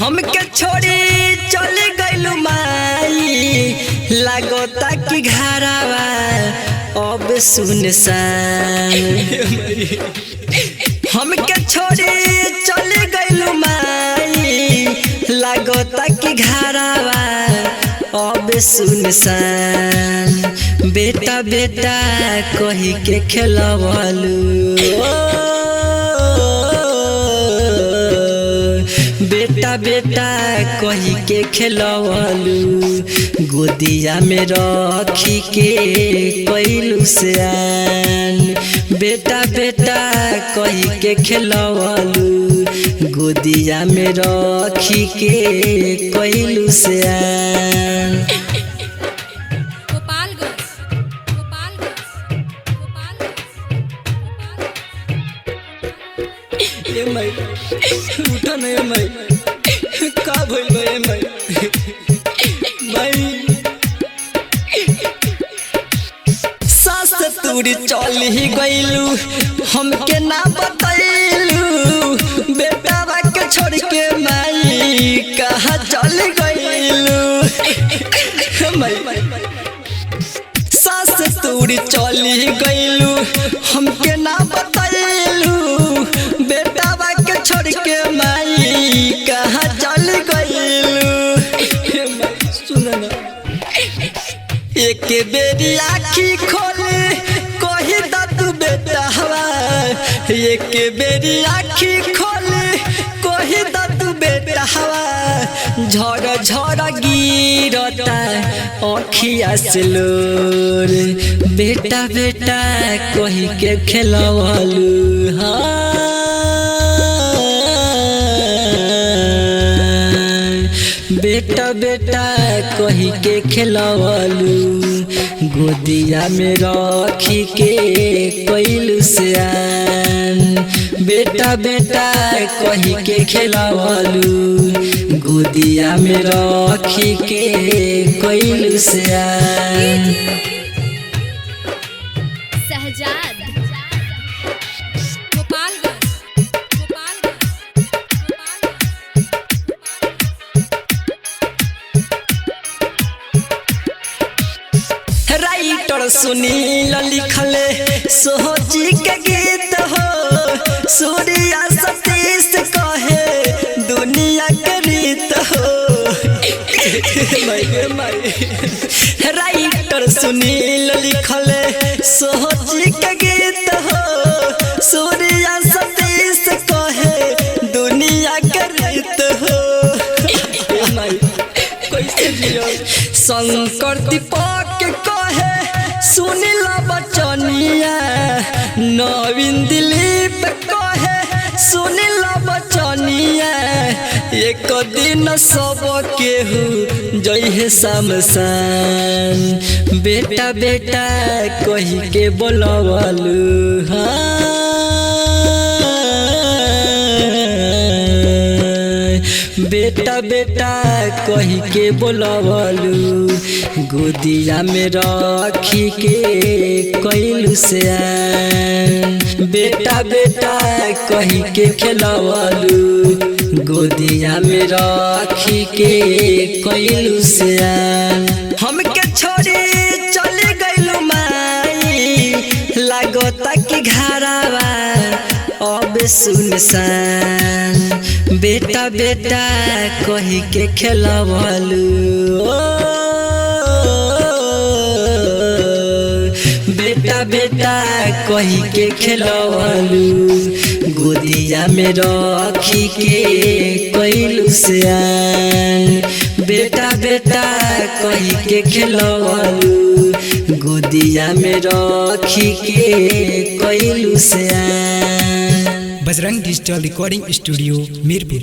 हमके छोड़ी चली गइलू माई लागोता कि घरवा अब सुनसान। हमके छोड़ी चली गइलू माई लागोता कि घरवा अब सुनसान। बेटा बेटा कही के खेलवलू बेटा बेटा कही के खेलवलू गोदिया में रखी के कैलू सयान। बेटा बेटा कही के खेलवलू गोदिया में रखी के कैलू सयान। ये माई उठा नहीं माई का भइल बे माई माई सास तूरी चली गइलू हमके ना बतैलू बेटा के छोड़ के माई कहाँ चल गइलू माई सास तूरी चली गइलू हमके ना बतैलू बेटा के छोड़ के माई कहाँ चल गइलू। सुन ना एक बेरी आँखी खोले कही दा तू बेटा हवा एक बेरी आँखी खोले कही दा तू बेटा हवा झड़ झड़ गिरता अखिया से लोर। बेटा बेटा कही के खेलवलू हाँ बेटा बेटा कही के खेलवलू गोदिया में रखी के कैलू सयान। बेटा बेटा कही के खेलवलू गोदिया में रखी के कैलू सयान। राइटर सुनील लिखले सोची के गीत हो सूर्या सतीश कहे दुनिया के रीत हो। राइटर सुनील लिखले सोची के गीत हो सूर्या सतीश कहे दुनिया के रीत हो। शंकर दीपक कहे सुनील बचनिया नवीन दिलीप कहे सुनील बचनिया एक दिन सब केहू जइहे शमशान। बेटा बेटा कही के बोलवलू हाँ बेटा बेटा कही के बोलवलू गोदिया में रखी के कैलू सयान। बेटा बेटा कही के खेलवलू गोदिया में रखी के कैलू सयान। हमके छोड़ी चली गइलू माई लागोता कि घरवा अब सुनसान। बेटा बेटा कही के खेलवलू बेटा बेटा कही के खेलवलू गोदिया में रखी के कैलू सयान। बेटा बेटा कही के खेलवलू गोदिया में रखी के कैलू सयान। Bajrang digital recording studio Mirpur.